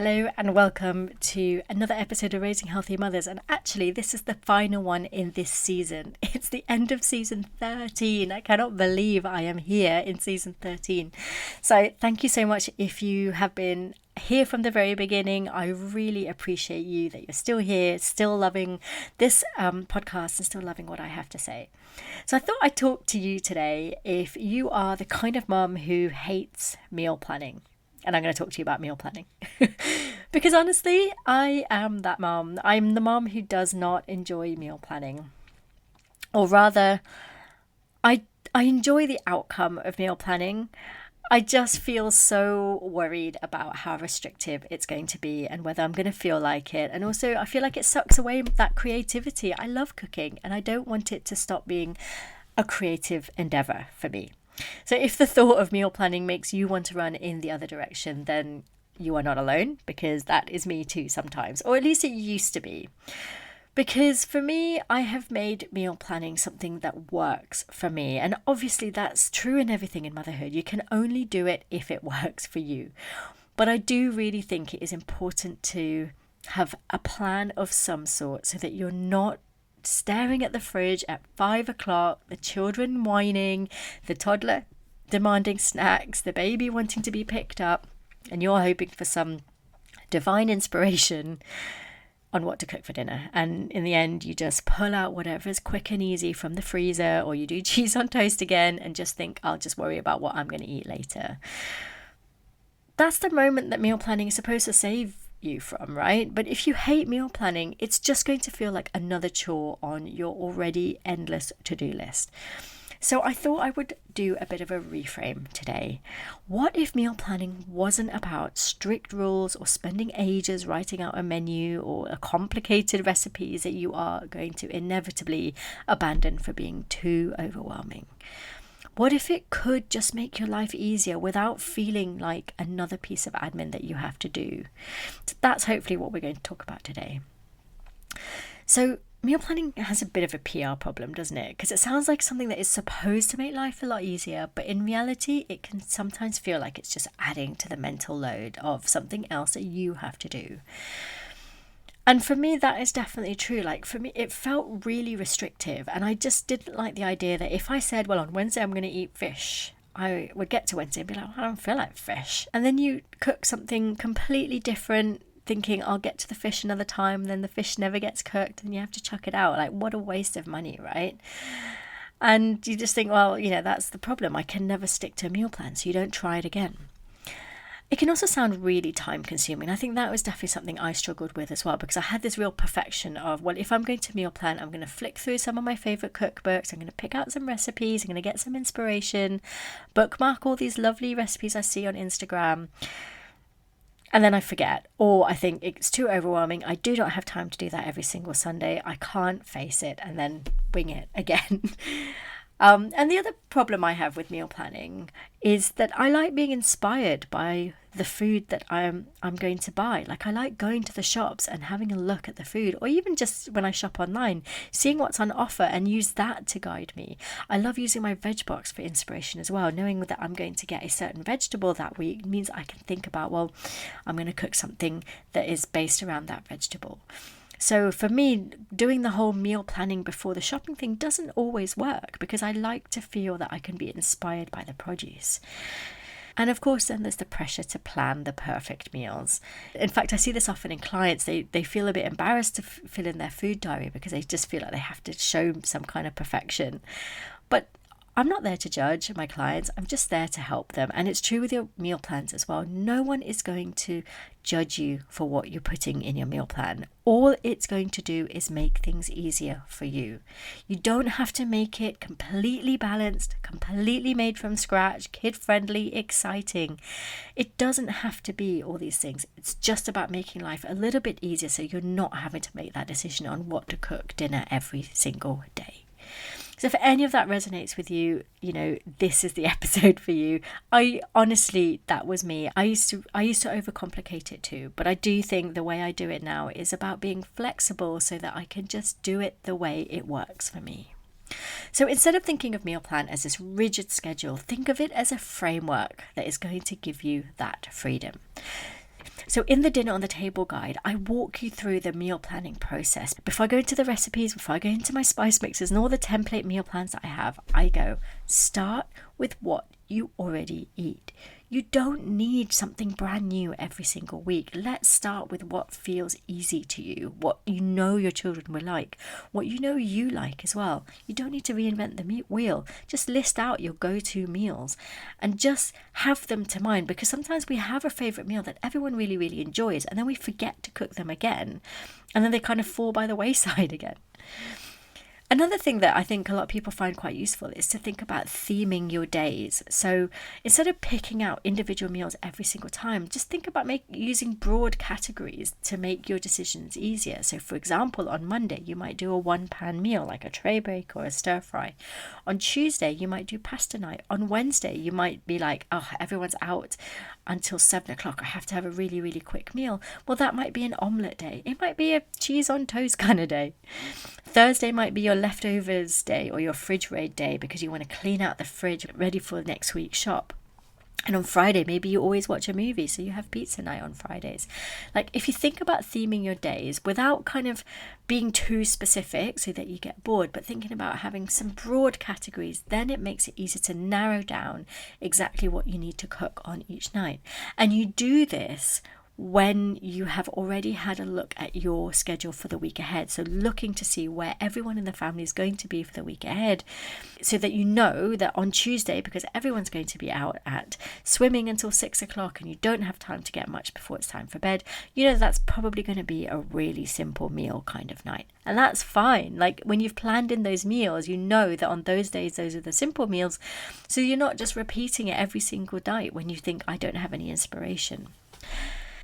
Hello and welcome to another episode of Raising Healthy Mothers. And actually, this is the final one in this season. It's the end of season 13. I cannot believe I am here in season 13. So thank you so much if you have been here from the very beginning. I really appreciate you that you're still here, still loving this podcast and still loving what I have to say. So I thought I'd talk to you today if you are the kind of mum who hates meal planning. And I'm going to talk to you about meal planning. Because honestly, I am that mum. I'm the mum who does not enjoy meal planning. Or rather, I enjoy the outcome of meal planning. I just feel so worried about how restrictive it's going to be and whether I'm going to feel like it. And also, I feel like it sucks away that creativity. I love cooking and I don't want it to stop being a creative endeavour for me. So if the thought of meal planning makes you want to run in the other direction, then you are not alone, because that is me too sometimes, or at least it used to be. Because for me, I have made meal planning something that works for me. And obviously that's true in everything in motherhood. You can only do it if it works for you. But I do really think it is important to have a plan of some sort so that you're not staring at the fridge at 5 o'clock, the children whining, the toddler demanding snacks, the baby wanting to be picked up, and you're hoping for some divine inspiration on what to cook for dinner. And in the end, you just pull out whatever is quick and easy from the freezer, or you do cheese on toast again and just think, I'll just worry about what I'm going to eat later. That's the moment that meal planning is supposed to save you from, right? But if you hate meal planning, it's just going to feel like another chore on your already endless to-do list. So I thought I would do a bit of a reframe today. What if meal planning wasn't about strict rules or spending ages writing out a menu or a complicated recipes that you are going to inevitably abandon for being too overwhelming? What if it could just make your life easier without feeling like another piece of admin that you have to do? So that's hopefully what we're going to talk about today. So meal planning has a bit of a PR problem, doesn't it? Because it sounds like something that is supposed to make life a lot easier, but in reality, it can sometimes feel like it's just adding to the mental load of something else that you have to do. And for me, that is definitely true. Like for me, it felt really restrictive. And I just didn't like the idea that if I said, well, on Wednesday, I'm going to eat fish, I would get to Wednesday and be like, I don't feel like fish. And then you cook something completely different, thinking I'll get to the fish another time. Then the fish never gets cooked and you have to chuck it out. Like, what a waste of money, right? And you just think, well, that's the problem. I can never stick to a meal plan. So you don't try it again. It can also sound really time consuming. I think that was definitely something I struggled with as well, because I had this real perfection of, well, if I'm going to meal plan, I'm going to flick through some of my favourite cookbooks, I'm going to pick out some recipes, I'm going to get some inspiration, bookmark all these lovely recipes I see on Instagram, and then I forget, or I think it's too overwhelming. I do not have time to do that every single Sunday. I can't face it, and then wing it again. And the other problem I have with meal planning is that I like being inspired by the food that I'm going to buy. Like I like going to the shops and having a look at the food, or even just when I shop online, seeing what's on offer and use that to guide me. I love using my veg box for inspiration as well. Knowing that I'm going to get a certain vegetable that week means I can think about, well, I'm going to cook something that is based around that vegetable. So for me, doing the whole meal planning before the shopping thing doesn't always work, because I like to feel that I can be inspired by the produce. And of course, then there's the pressure to plan the perfect meals. In fact, I see this often in clients. They feel a bit embarrassed to fill in their food diary because they just feel like they have to show some kind of perfection. But I'm not there to judge my clients. I'm just there to help them. And it's true with your meal plans as well. No one is going to judge you for what you're putting in your meal plan. All it's going to do is make things easier for you. You don't have to make it completely balanced, completely made from scratch, kid-friendly, exciting. It doesn't have to be all these things. It's just about making life a little bit easier so you're not having to make that decision on what to cook dinner every single day. So if any of that resonates with you, this is the episode for you. That was me. I used to overcomplicate it too, but I do think the way I do it now is about being flexible so that I can just do it the way it works for me. So instead of thinking of meal plan as this rigid schedule, think of it as a framework that is going to give you that freedom. So in the dinner on the table guide, I walk you through the meal planning process. Before I go into the recipes, before I go into my spice mixes and all the template meal plans that I have, I go, start with what you already eat. You don't need something brand new every single week. Let's start with what feels easy to you, what you know your children will like, what you know you like as well. You don't need to reinvent the wheel. Just list out your go-to meals and just have them to mind, because sometimes we have a favourite meal that everyone really, really enjoys and then we forget to cook them again and then they kind of fall by the wayside again. Another thing that I think a lot of people find quite useful is to think about theming your days. So instead of picking out individual meals every single time, just think about using broad categories to make your decisions easier. So for example, on Monday, you might do a one-pan meal like a tray bake or a stir fry. On Tuesday, you might do pasta night. On Wednesday, you might be like, oh, everyone's out until 7 o'clock. I have to have a really, really quick meal. Well, that might be an omelette day. It might be a cheese on toast kind of day. Thursday might be your leftovers day or your fridge raid day because you want to clean out the fridge ready for next week's shop. And on Friday, maybe you always watch a movie, so you have pizza night on Fridays. Like, if you think about theming your days without kind of being too specific so that you get bored, but thinking about having some broad categories, then it makes it easier to narrow down exactly what you need to cook on each night. And you do this when you have already had a look at your schedule for the week ahead. So looking to see where everyone in the family is going to be for the week ahead, so that you know that on Tuesday, because everyone's going to be out at swimming until 6 o'clock and you don't have time to get much before it's time for bed, you know that's probably going to be a really simple meal kind of night. And that's fine. Like, when you've planned in those meals, you know that on those days, those are the simple meals. So you're not just repeating it every single night when you think, I don't have any inspiration.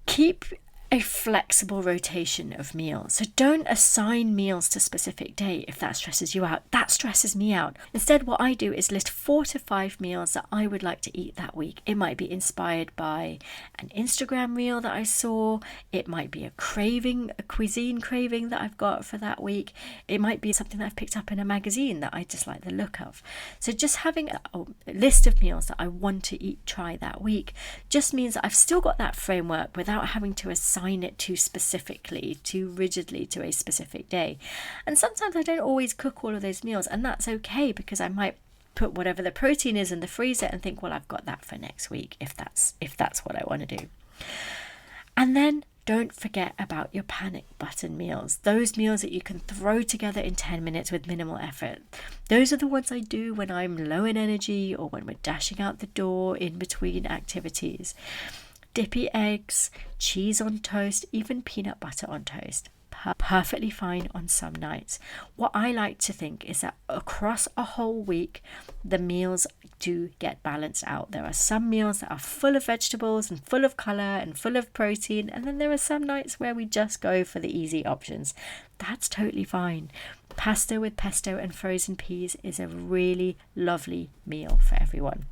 Keep a flexible rotation of meals. So don't assign meals to a specific day if that stresses you out. That stresses me out. Instead, what I do is list 4 to 5 meals that I would like to eat that week. It might be inspired by an Instagram reel that I saw. It might be a cuisine craving that I've got for that week. It might be something that I've picked up in a magazine that I just like the look of. So just having a list of meals that I want to try that week just means that I've still got that framework without having to assign it too specifically, too rigidly to a specific day. And sometimes I don't always cook all of those meals, and that's okay, because I might put whatever the protein is in the freezer and think, well, I've got that for next week if that's what I want to do. And then don't forget about your panic button meals. Those meals that you can throw together in 10 minutes with minimal effort. Those are the ones I do when I'm low in energy or when we're dashing out the door in between activities. Dippy eggs, cheese on toast, even peanut butter on toast. Perfectly fine on some nights. What I like to think is that across a whole week, the meals do get balanced out. There are some meals that are full of vegetables and full of colour and full of protein, and then there are some nights where we just go for the easy options. That's totally fine. Pasta with pesto and frozen peas is a really lovely meal for everyone.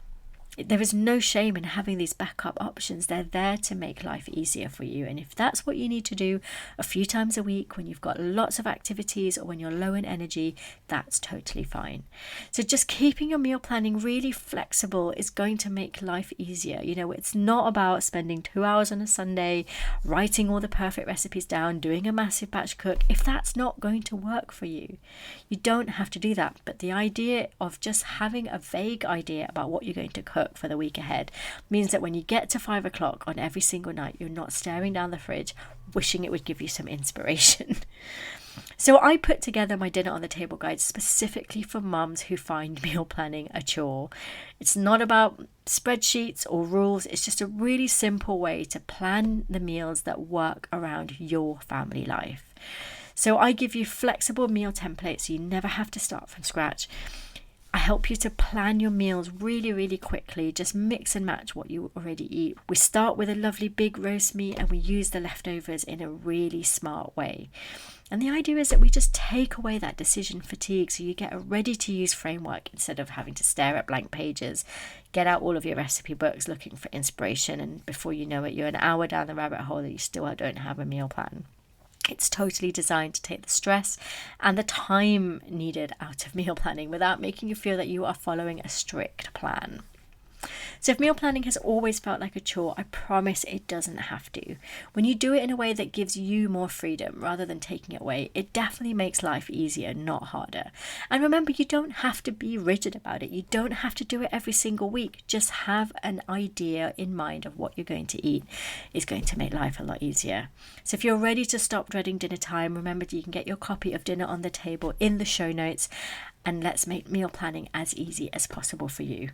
There is no shame in having these backup options. They're there to make life easier for you. And if that's what you need to do a few times a week when you've got lots of activities or when you're low in energy, that's totally fine. So just keeping your meal planning really flexible is going to make life easier. You know, it's not about spending 2 hours on a Sunday, writing all the perfect recipes down, doing a massive batch cook. If that's not going to work for you, you don't have to do that. But the idea of just having a vague idea about what you're going to cook for the week ahead means that when you get to 5 o'clock on every single night, you're not staring down the fridge wishing it would give you some inspiration. So I put together my dinner on the table guide specifically for mums who find meal planning a chore. It's not about spreadsheets or rules. It's just a really simple way to plan the meals that work around your family life. So I give you flexible meal templates so you never have to start from scratch. I help you to plan your meals really, really quickly. Just mix and match what you already eat. We start with a lovely big roast meat and we use the leftovers in a really smart way. And the idea is that we just take away that decision fatigue, so you get a ready-to-use framework instead of having to stare at blank pages, get out all of your recipe books looking for inspiration, and before you know it, you're an hour down the rabbit hole and you still don't have a meal plan. It's totally designed to take the stress and the time needed out of meal planning without making you feel that you are following a strict plan. So if meal planning has always felt like a chore, I promise it doesn't have to. When you do it in a way that gives you more freedom rather than taking it away, it definitely makes life easier, not harder. And remember, you don't have to be rigid about it. You don't have to do it every single week. Just have an idea in mind of what you're going to eat. It's going to make life a lot easier. So if you're ready to stop dreading dinner time, remember you can get your copy of Dinner on the Table in the show notes, and let's make meal planning as easy as possible for you.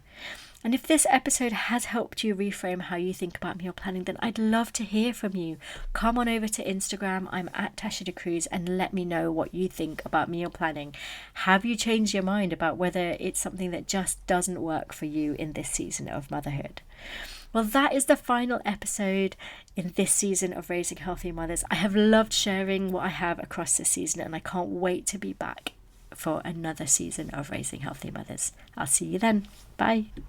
And if this episode has helped you reframe how you think about meal planning, then I'd love to hear from you. Come on over to Instagram, I'm at Tasha De Cruz, and let me know what you think about meal planning. Have you changed your mind about whether it's something that just doesn't work for you in this season of motherhood? Well, that is the final episode in this season of Raising Healthy Mothers. I have loved sharing what I have across this season, and I can't wait to be back for another season of Raising Healthy Mothers. I'll see you then. Bye.